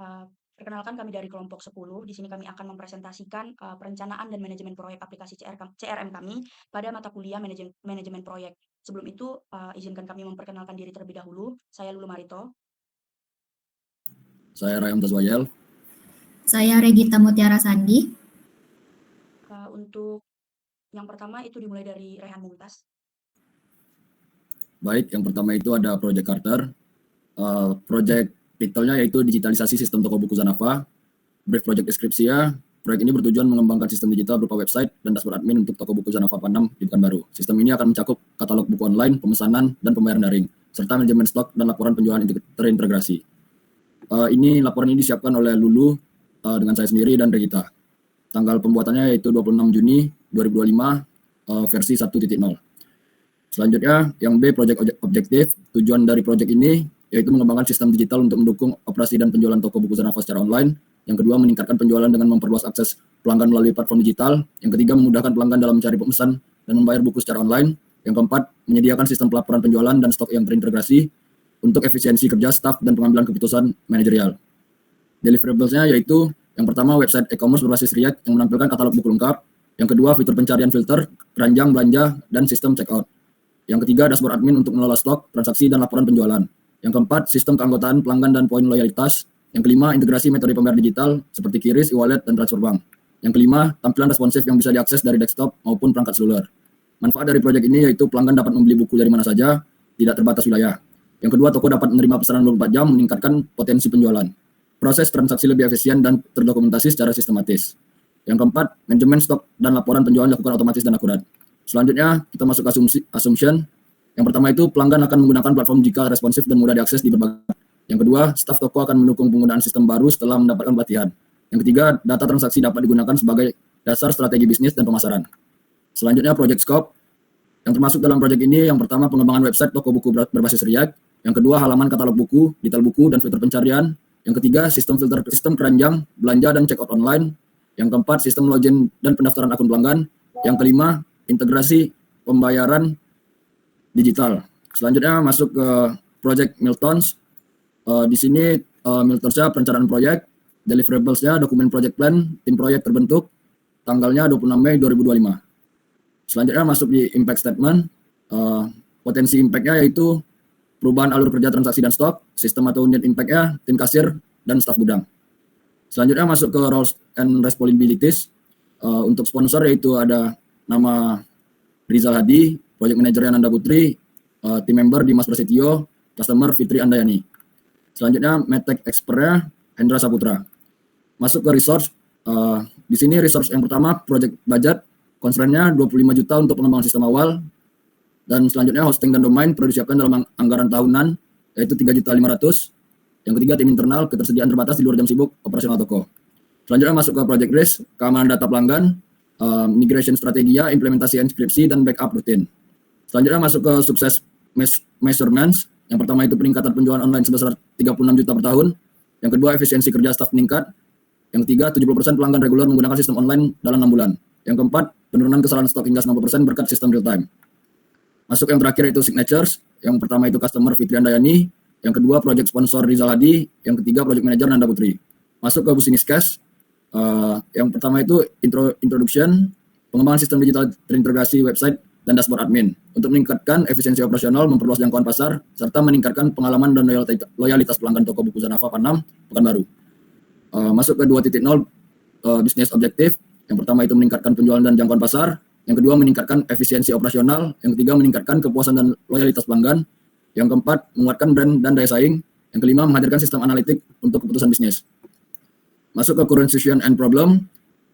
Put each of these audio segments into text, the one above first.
Eee, Perkenalkan kami dari kelompok 10. Di sini kami akan mempresentasikan, perencanaan dan manajemen proyek aplikasi CRM kami pada mata kuliah manajemen proyek. Sebelum itu, izinkan kami memperkenalkan diri terlebih dahulu. Saya Lulu Marito. Saya Rayam Taswayel. Saya Regita Mutiara Sandi. Untuk yang pertama itu dimulai dari Rehan Mumtaz. Baik, yang pertama itu ada Project Carter. Project titelnya yaitu digitalisasi sistem toko buku Zanafa. Brief project deskripsinya, proyek ini bertujuan mengembangkan sistem digital berupa website dan dashboard admin untuk toko buku Zanafa Panam di Pekanbaru. Sistem ini akan mencakup katalog buku online, pemesanan, dan pembayaran daring, serta manajemen stok dan laporan penjualan terintegrasi. Laporan ini disiapkan oleh Lulu dengan saya sendiri dan Regita. Tanggal pembuatannya yaitu 26 Juni 2025, versi 1.0. Selanjutnya, yang B, Project Objektif. Tujuan dari proyek ini yaitu mengembangkan sistem digital untuk mendukung operasi dan penjualan toko buku Zanafa secara online. Yang kedua, meningkatkan penjualan dengan memperluas akses pelanggan melalui platform digital. Yang ketiga, memudahkan pelanggan dalam mencari pemesan dan membayar buku secara online. Yang keempat, menyediakan sistem pelaporan penjualan dan stok yang terintegrasi untuk efisiensi kerja staf dan pengambilan keputusan manajerial. Deliverables-nya yaitu yang pertama, website e-commerce berbasis React yang menampilkan katalog buku lengkap. Yang kedua, fitur pencarian filter, keranjang belanja, dan sistem checkout. Yang ketiga, dashboard admin untuk mengelola stok, transaksi, dan laporan penjualan. Yang keempat, sistem keanggotaan pelanggan dan poin loyalitas. Yang kelima, integrasi metode pembayaran digital seperti QRIS, e-wallet, dan transfer bank. Yang kelima, tampilan responsif yang bisa diakses dari desktop maupun perangkat seluler. Manfaat dari proyek ini yaitu pelanggan dapat membeli buku dari mana saja, tidak terbatas wilayah. Yang kedua, toko dapat menerima pesanan 24 jam, meningkatkan potensi penjualan. Proses transaksi lebih efisien dan terdokumentasi secara sistematis. Yang keempat, manajemen stok dan laporan penjualan dilakukan otomatis dan akurat. Selanjutnya, kita masuk ke assumption. Yang pertama itu, pelanggan akan menggunakan platform jika responsif dan mudah diakses di berbagai. Yang kedua, staf toko akan mendukung penggunaan sistem baru setelah mendapatkan pelatihan. Yang ketiga, data transaksi dapat digunakan sebagai dasar strategi bisnis dan pemasaran. Selanjutnya, project scope. Yang termasuk dalam proyek ini, yang pertama, pengembangan website toko buku berbasis React. Yang kedua, halaman katalog buku, detail buku, dan fitur pencarian. Yang ketiga, sistem keranjang, belanja, dan checkout online. Yang keempat, sistem login dan pendaftaran akun pelanggan. Yang kelima, integrasi pembayaran digital. Selanjutnya masuk ke Project Miltons. Di sini Miltonsnya perencanaan proyek, deliverables-nya dokumen project plan, tim proyek terbentuk, tanggalnya 26 Mei 2025. Selanjutnya masuk di impact statement. Potensi impact-nya yaitu perubahan alur kerja transaksi dan stok, sistem atau unit impact-nya, tim kasir, dan staf gudang. Selanjutnya masuk ke roles and responsibilities. Untuk sponsor yaitu ada nama Rizal Hadi, project manager Nanda Putri, tim member Dimas Prasetyo, customer Fitri Andayani. Selanjutnya medtech expert-nya Hendra Saputra. Masuk ke resource. Di sini resource yang pertama project budget, constraint-nya 25 juta untuk pengembangan sistem awal. Dan selanjutnya hosting dan domain perlu disiapkan dalam anggaran tahunan yaitu 3.500.000. Yang ketiga, tim internal, ketersediaan terbatas di luar jam sibuk operasional toko. Selanjutnya masuk ke project risk, keamanan data pelanggan, migration strategia, implementasi inskripsi, dan backup rutin. Selanjutnya masuk ke sukses measurements. Yang pertama itu peningkatan penjualan online sebesar 36 juta per tahun. Yang kedua, efisiensi kerja staf meningkat. Yang ketiga, 70% pelanggan reguler menggunakan sistem online dalam 6 bulan. Yang keempat, penurunan kesalahan stok hingga 90% berkat sistem real time. Masuk yang terakhir itu signatures. Yang pertama itu customer Fitri Andayani. Yang kedua, project sponsor Rizal Hadi. Yang ketiga, project manager Nanda Putri. Masuk ke business case. Yang pertama itu introduction, pengembangan sistem digital terintegrasi website dan dashboard admin untuk meningkatkan efisiensi operasional, memperluas jangkauan pasar, serta meningkatkan pengalaman dan loyalitas pelanggan toko buku Zanafa Panam Pekanbaru. Masuk ke 2.0, business objektif. Yang pertama itu meningkatkan penjualan dan jangkauan pasar. Yang kedua, meningkatkan efisiensi operasional. Yang ketiga, meningkatkan kepuasan dan loyalitas pelanggan. Yang keempat, menguatkan brand dan daya saing. Yang kelima, menghadirkan sistem analitik untuk keputusan bisnis. Masuk ke current situation and problem.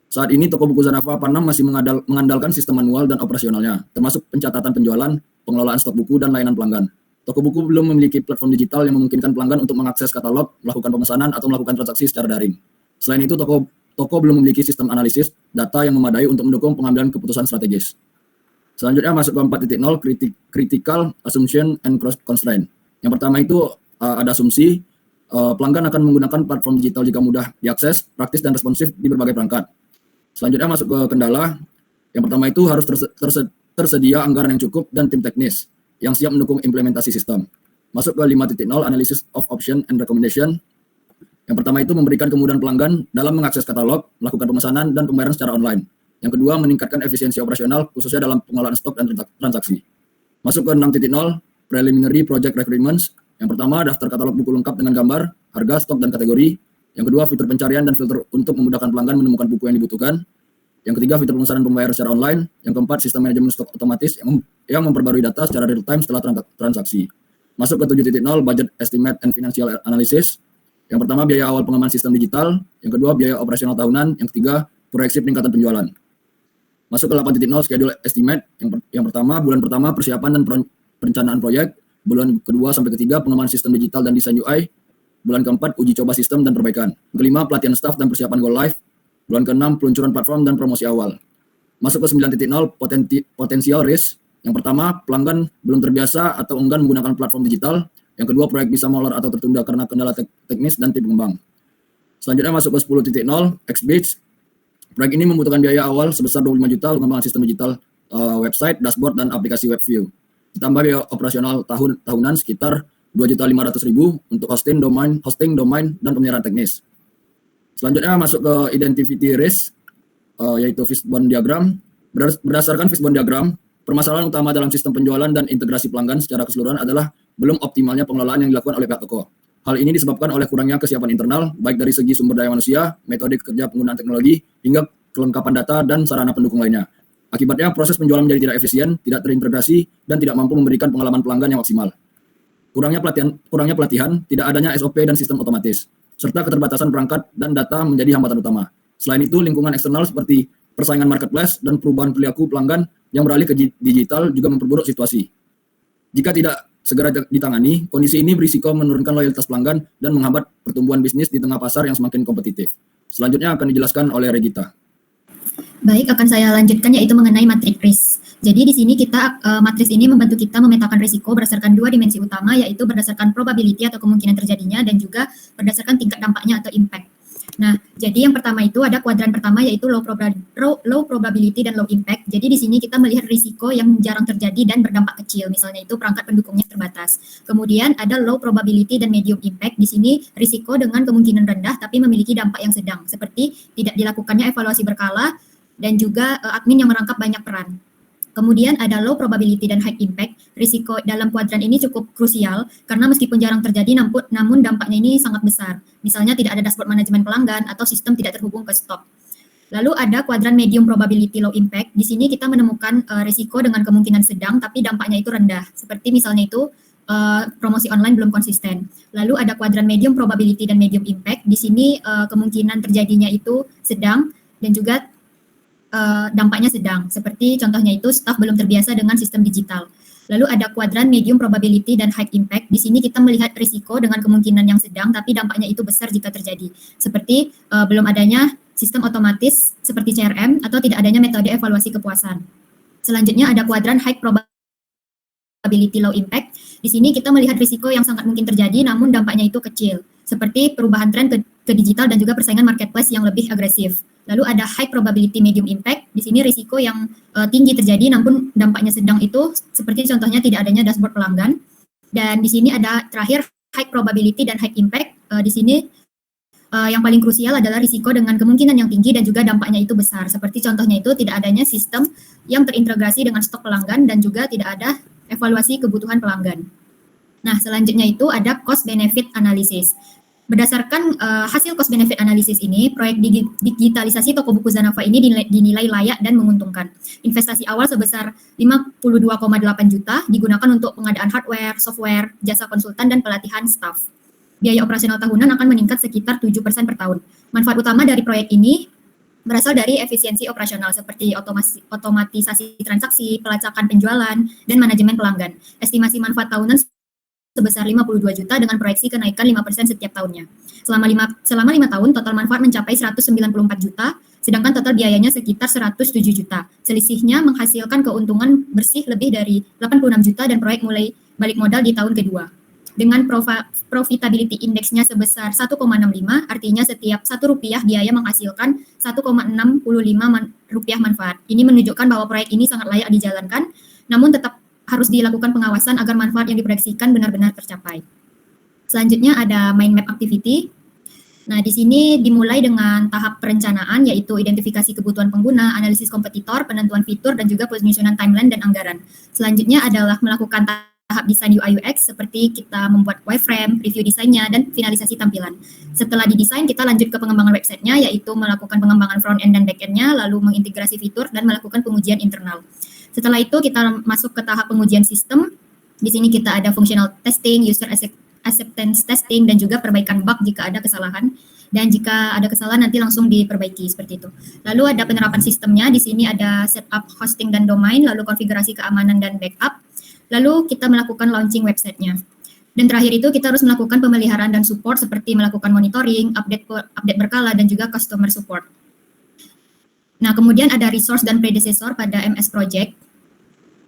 Saat ini toko buku Zanafa Panam masih mengandalkan sistem manual dan operasionalnya, termasuk pencatatan penjualan, pengelolaan stok buku, dan layanan pelanggan. Toko buku belum memiliki platform digital yang memungkinkan pelanggan untuk mengakses katalog, melakukan pemesanan, atau melakukan transaksi secara daring. Selain itu, toko belum memiliki sistem analisis data yang memadai untuk mendukung pengambilan keputusan strategis. Selanjutnya masuk ke 4.0, critical assumption and constraint. Yang pertama itu ada asumsi pelanggan akan menggunakan platform digital jika mudah diakses, praktis, dan responsif di berbagai perangkat. Selanjutnya masuk ke kendala. Yang pertama itu harus tersedia anggaran yang cukup dan tim teknis yang siap mendukung implementasi sistem. Masuk ke 5.0, analysis of option and recommendation. Yang pertama itu memberikan kemudahan pelanggan dalam mengakses katalog, melakukan pemesanan, dan pembayaran secara online. Yang kedua, meningkatkan efisiensi operasional, khususnya dalam pengelolaan stok dan transaksi. Masuk ke 6.0, Preliminary Project Requirements. Yang pertama, daftar katalog buku lengkap dengan gambar, harga, stok, dan kategori. Yang kedua, fitur pencarian dan filter untuk memudahkan pelanggan menemukan buku yang dibutuhkan. Yang ketiga, fitur pemesanan pembayaran secara online. Yang keempat, sistem manajemen stok otomatis yang memperbarui data secara real time setelah transaksi. Masuk ke 7.0, Budget Estimate and Financial Analysis. Yang pertama, biaya awal pengembangan sistem digital. Yang kedua, biaya operasional tahunan. Yang ketiga, proyeksi peningkatan penjualan. Masuk ke 8.0, Schedule Estimate. Yang pertama, bulan pertama persiapan dan perencanaan proyek. Bulan kedua sampai ketiga, pengembangan sistem digital dan desain UI. Bulan keempat, uji coba sistem dan perbaikan. Kelima, pelatihan staff dan persiapan go live. Bulan keenam, peluncuran platform dan promosi awal. Masuk ke 9.0, Potensial Risk. Yang pertama, pelanggan belum terbiasa atau enggan menggunakan platform digital. Yang kedua, proyek bisa molor atau tertunda karena kendala teknis dan tim pengembang. Selanjutnya masuk ke 10.0, X-Bits. Proyek ini membutuhkan biaya awal sebesar 25 juta untuk pengembangan sistem digital, website, dashboard, dan aplikasi WebView. Ditambah biaya operasional tahunan sekitar 2.500.000 untuk hosting, domain, dan pemeliharaan teknis. Selanjutnya masuk ke Identity Risk, yaitu Fishbone Diagram. Berdasarkan Fishbone Diagram, permasalahan utama dalam sistem penjualan dan integrasi pelanggan secara keseluruhan adalah belum optimalnya pengelolaan yang dilakukan oleh pihak toko. Hal ini disebabkan oleh kurangnya kesiapan internal, baik dari segi sumber daya manusia, metode kerja penggunaan teknologi, hingga kelengkapan data dan sarana pendukung lainnya. Akibatnya, proses penjualan menjadi tidak efisien, tidak terintegrasi, dan tidak mampu memberikan pengalaman pelanggan yang maksimal. Kurangnya pelatihan, tidak adanya SOP dan sistem otomatis, serta keterbatasan perangkat dan data menjadi hambatan utama. Selain itu, lingkungan eksternal seperti persaingan marketplace dan perubahan perilaku pelanggan yang beralih ke digital juga memperburuk situasi. Jika tidak segera ditangani, kondisi ini berisiko menurunkan loyalitas pelanggan dan menghambat pertumbuhan bisnis di tengah pasar yang semakin kompetitif. Selanjutnya akan dijelaskan oleh Regita. Baik, akan saya lanjutkan yaitu mengenai matriks risk. Jadi di sini matriks ini membantu kita memetakan risiko berdasarkan dua dimensi utama, yaitu berdasarkan probability atau kemungkinan terjadinya dan juga berdasarkan tingkat dampaknya atau impact. Nah, jadi yang pertama itu ada kuadran pertama yaitu low probability dan low impact. Jadi di sini kita melihat risiko yang jarang terjadi dan berdampak kecil, misalnya itu perangkat pendukungnya terbatas. Kemudian ada low probability dan medium impact. Di sini risiko dengan kemungkinan rendah tapi memiliki dampak yang sedang, seperti tidak dilakukannya evaluasi berkala dan juga admin yang merangkap banyak peran. Kemudian ada low probability dan high impact. Risiko dalam kuadran ini cukup krusial karena meskipun jarang terjadi namun dampaknya ini sangat besar. Misalnya tidak ada dashboard manajemen pelanggan atau sistem tidak terhubung ke stok. Lalu ada kuadran medium probability low impact. Di sini kita menemukan risiko dengan kemungkinan sedang tapi dampaknya itu rendah. Seperti misalnya itu promosi online belum konsisten. Lalu ada kuadran medium probability dan medium impact. Di sini kemungkinan terjadinya itu sedang dan juga dampaknya sedang, seperti contohnya itu staf belum terbiasa dengan sistem digital. Lalu ada kuadran medium probability dan high impact. Di sini kita melihat risiko dengan kemungkinan yang sedang, tapi dampaknya itu besar jika terjadi. Seperti belum adanya sistem otomatis seperti CRM atau tidak adanya metode evaluasi kepuasan. Selanjutnya ada kuadran high probability low impact. Di sini kita melihat risiko yang sangat mungkin terjadi, namun dampaknya itu kecil. Seperti perubahan tren ke digital dan juga persaingan marketplace yang lebih agresif. Lalu ada high probability medium impact. Di sini risiko yang tinggi terjadi namun dampaknya sedang itu seperti contohnya tidak adanya dashboard pelanggan. Dan di sini ada terakhir high probability dan high impact. Di sini yang paling krusial adalah risiko dengan kemungkinan yang tinggi dan juga dampaknya itu besar. Seperti contohnya itu tidak adanya sistem yang terintegrasi dengan stok pelanggan dan juga tidak ada evaluasi kebutuhan pelanggan. Nah, selanjutnya itu ada cost benefit analysis. Berdasarkan hasil cost benefit analysis ini, proyek digitalisasi toko buku Zanava ini dinilai layak dan menguntungkan. Investasi awal sebesar 52,8 juta digunakan untuk pengadaan hardware, software, jasa konsultan, dan pelatihan staff. Biaya operasional tahunan akan meningkat sekitar 7% per tahun. Manfaat utama dari proyek ini berasal dari efisiensi operasional seperti otomatisasi transaksi, pelacakan penjualan, dan manajemen pelanggan. Estimasi manfaat tahunan sebesar 52 juta dengan proyeksi kenaikan 5% setiap tahunnya. Selama 5 tahun, total manfaat mencapai 194 juta, sedangkan total biayanya sekitar 107 juta. Selisihnya menghasilkan keuntungan bersih lebih dari 86 juta dan proyek mulai balik modal di tahun kedua. Dengan profitability indeksnya sebesar 1,65, artinya setiap 1 rupiah biaya menghasilkan 1,65 rupiah manfaat. Ini menunjukkan bahwa proyek ini sangat layak dijalankan, namun tetap harus dilakukan pengawasan agar manfaat yang diproyeksikan benar-benar tercapai. Selanjutnya ada mind map activity. Nah, di sini dimulai dengan tahap perencanaan, yaitu identifikasi kebutuhan pengguna, analisis kompetitor, penentuan fitur, dan juga penyusunan timeline dan anggaran. Selanjutnya adalah melakukan tahap desain UI UX, seperti kita membuat wireframe, review desainnya, dan finalisasi tampilan. Setelah didesain, kita lanjut ke pengembangan websitenya, yaitu melakukan pengembangan front end dan back end-nya, lalu mengintegrasi fitur, dan melakukan pengujian internal. Setelah itu, kita masuk ke tahap pengujian sistem. Di sini kita ada functional testing, user acceptance testing, dan juga perbaikan bug jika ada kesalahan. Dan jika ada kesalahan nanti langsung diperbaiki seperti itu. Lalu ada penerapan sistemnya, di sini ada setup hosting dan domain, lalu konfigurasi keamanan dan backup. Lalu kita melakukan launching websitenya. Dan terakhir itu kita harus melakukan pemeliharaan dan support seperti melakukan monitoring, update berkala, dan juga customer support. Nah, kemudian ada resource dan predecessor pada MS Project.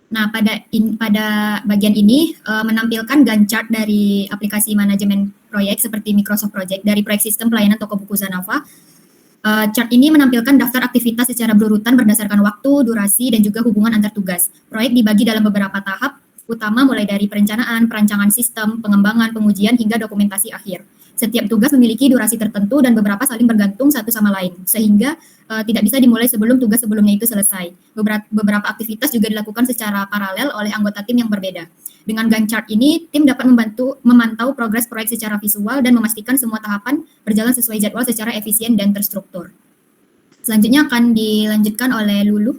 Nah, pada bagian ini menampilkan Gantt chart dari aplikasi manajemen proyek seperti Microsoft Project dari proyek sistem pelayanan toko buku Zanava. Chart ini menampilkan daftar aktivitas secara berurutan berdasarkan waktu, durasi, dan juga hubungan antar tugas. Proyek dibagi dalam beberapa tahap, utama mulai dari perencanaan, perancangan sistem, pengembangan, pengujian, hingga dokumentasi akhir. Setiap tugas memiliki durasi tertentu dan beberapa saling bergantung satu sama lain, sehingga tidak bisa dimulai sebelum tugas sebelumnya itu selesai. Beberapa aktivitas juga dilakukan secara paralel oleh anggota tim yang berbeda. Dengan Gantt chart ini, tim dapat memantau progres proyek secara visual dan memastikan semua tahapan berjalan sesuai jadwal secara efisien dan terstruktur. Selanjutnya akan dilanjutkan oleh Lulu.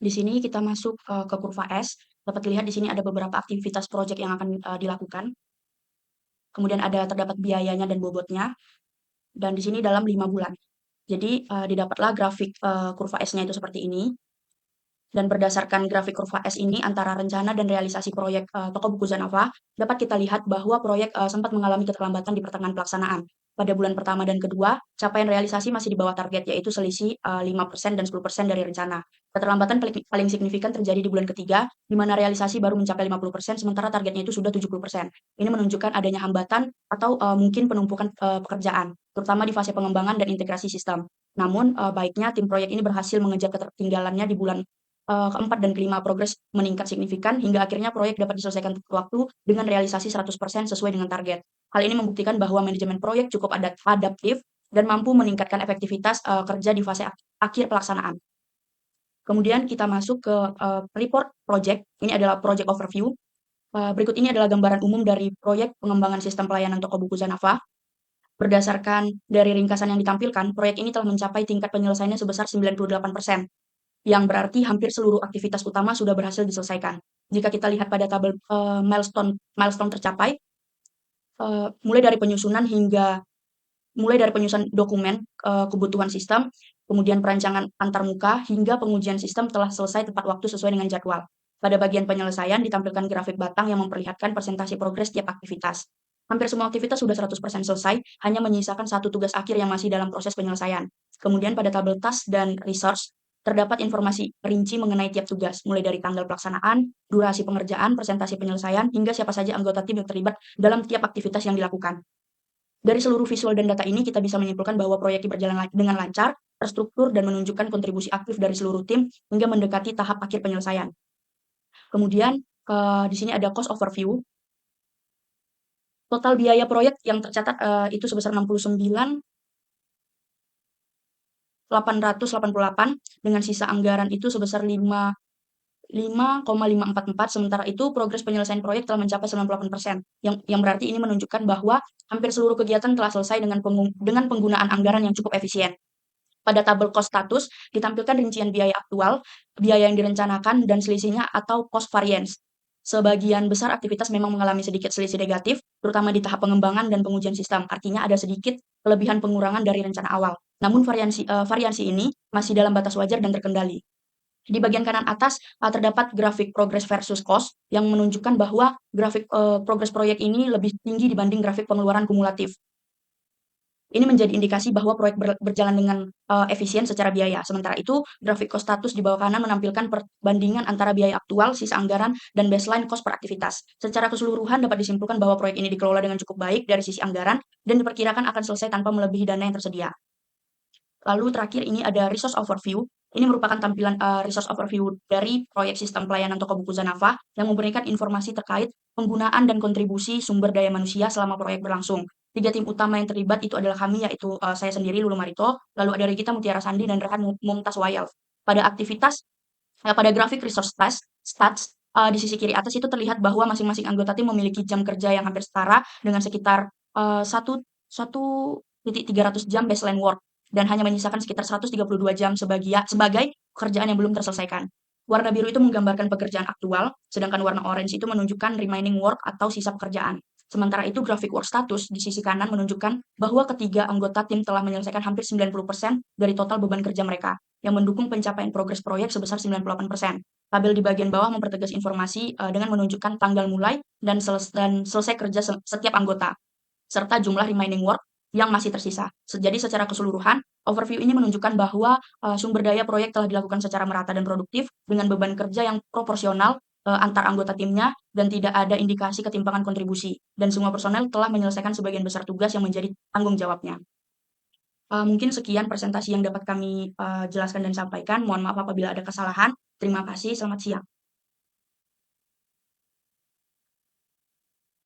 Di sini kita masuk ke kurva S. Dapat dilihat di sini ada beberapa aktivitas proyek yang akan dilakukan. Kemudian terdapat biayanya dan bobotnya. Dan di sini dalam 5 bulan. Jadi didapatlah grafik kurva S-nya itu seperti ini. Dan berdasarkan grafik kurva S ini antara rencana dan realisasi proyek toko buku Zanava, dapat kita lihat bahwa proyek sempat mengalami keterlambatan di pertengahan pelaksanaan. Pada bulan pertama dan kedua, capaian realisasi masih di bawah target, yaitu selisih 5% dan 10% dari rencana. Keterlambatan paling signifikan terjadi di bulan ketiga, di mana realisasi baru mencapai 50%, sementara targetnya itu sudah 70%. Ini menunjukkan adanya hambatan atau mungkin penumpukan pekerjaan, terutama di fase pengembangan dan integrasi sistem. Namun, baiknya tim proyek ini berhasil mengejar ketertinggalannya di bulan keempat dan kelima. Progres meningkat signifikan hingga akhirnya proyek dapat diselesaikan tepat waktu dengan realisasi 100% sesuai dengan target. Hal ini membuktikan bahwa manajemen proyek cukup adaptif dan mampu meningkatkan efektivitas kerja di fase akhir pelaksanaan. Kemudian kita masuk ke report project. Ini adalah project overview. Berikut ini adalah gambaran umum dari proyek pengembangan sistem pelayanan toko buku Zanava. Berdasarkan dari ringkasan yang ditampilkan, proyek ini telah mencapai tingkat penyelesaiannya sebesar 98%. Yang berarti hampir seluruh aktivitas utama sudah berhasil diselesaikan. Jika kita lihat pada tabel milestone tercapai, mulai dari penyusunan dokumen kebutuhan sistem, kemudian perancangan antarmuka, hingga pengujian sistem telah selesai tepat waktu sesuai dengan jadwal. Pada bagian penyelesaian ditampilkan grafik batang yang memperlihatkan presentasi progres tiap aktivitas. Hampir semua aktivitas sudah 100% selesai, hanya menyisakan satu tugas akhir yang masih dalam proses penyelesaian. Kemudian pada tabel task dan resource, terdapat informasi rinci mengenai tiap tugas, mulai dari tanggal pelaksanaan, durasi pengerjaan, presentasi penyelesaian, hingga siapa saja anggota tim yang terlibat dalam tiap aktivitas yang dilakukan. Dari seluruh visual dan data ini, kita bisa menyimpulkan bahwa proyek berjalan dengan lancar, terstruktur, dan menunjukkan kontribusi aktif dari seluruh tim hingga mendekati tahap akhir penyelesaian. Kemudian, di sini ada cost overview. Total biaya proyek yang tercatat itu sebesar 69.888 dengan sisa anggaran itu sebesar 5,544. Sementara itu progres penyelesaian proyek telah mencapai 98%, yang berarti ini menunjukkan bahwa hampir seluruh kegiatan telah selesai dengan penggunaan anggaran yang cukup efisien. Pada tabel cost status ditampilkan rincian biaya aktual, biaya yang direncanakan, dan selisihnya atau cost variance. Sebagian besar aktivitas memang mengalami sedikit selisih negatif, terutama di tahap pengembangan dan pengujian sistem. Artinya ada sedikit kelebihan pengurangan dari rencana awal. Namun variansi ini masih dalam batas wajar dan terkendali. Di bagian kanan atas terdapat grafik progress versus cost yang menunjukkan bahwa grafik progres proyek ini lebih tinggi dibanding grafik pengeluaran kumulatif. Ini menjadi indikasi bahwa proyek berjalan dengan efisien secara biaya. Sementara itu, grafik cost status di bawah kanan menampilkan perbandingan antara biaya aktual, sisa anggaran, dan baseline cost per aktivitas. Secara keseluruhan dapat disimpulkan bahwa proyek ini dikelola dengan cukup baik dari sisi anggaran dan diperkirakan akan selesai tanpa melebihi dana yang tersedia. Lalu terakhir ini ada resource overview. Ini merupakan tampilan resource overview dari proyek sistem pelayanan toko buku Zanava yang memberikan informasi terkait penggunaan dan kontribusi sumber daya manusia selama proyek berlangsung. 3 tim utama yang terlibat itu adalah kami, yaitu saya sendiri, Lulu Marito, lalu ada Regita Mutiara Sandi dan Rehan Mumtaz Wayal. Pada grafik resource stats, di sisi kiri atas itu terlihat bahwa masing-masing anggota tim memiliki jam kerja yang hampir setara dengan sekitar 1,300 jam baseline work dan hanya menyisakan sekitar 132 jam sebagai pekerjaan yang belum terselesaikan. Warna biru itu menggambarkan pekerjaan aktual, sedangkan warna orange itu menunjukkan remaining work atau sisa pekerjaan. Sementara itu, grafik work status di sisi kanan menunjukkan bahwa ketiga anggota tim telah menyelesaikan hampir 90% dari total beban kerja mereka, yang mendukung pencapaian progres proyek sebesar 98%. Tabel di bagian bawah mempertegas informasi dengan menunjukkan tanggal mulai dan selesai kerja setiap anggota, serta jumlah remaining work yang masih tersisa. Jadi secara keseluruhan, overview ini menunjukkan bahwa sumber daya proyek telah dilakukan secara merata dan produktif dengan beban kerja yang proporsional antar anggota timnya dan tidak ada indikasi ketimpangan kontribusi. Dan semua personel telah menyelesaikan sebagian besar tugas yang menjadi tanggung jawabnya. Mungkin sekian presentasi yang dapat kami jelaskan dan sampaikan. Mohon maaf apabila ada kesalahan. Terima kasih, selamat siang.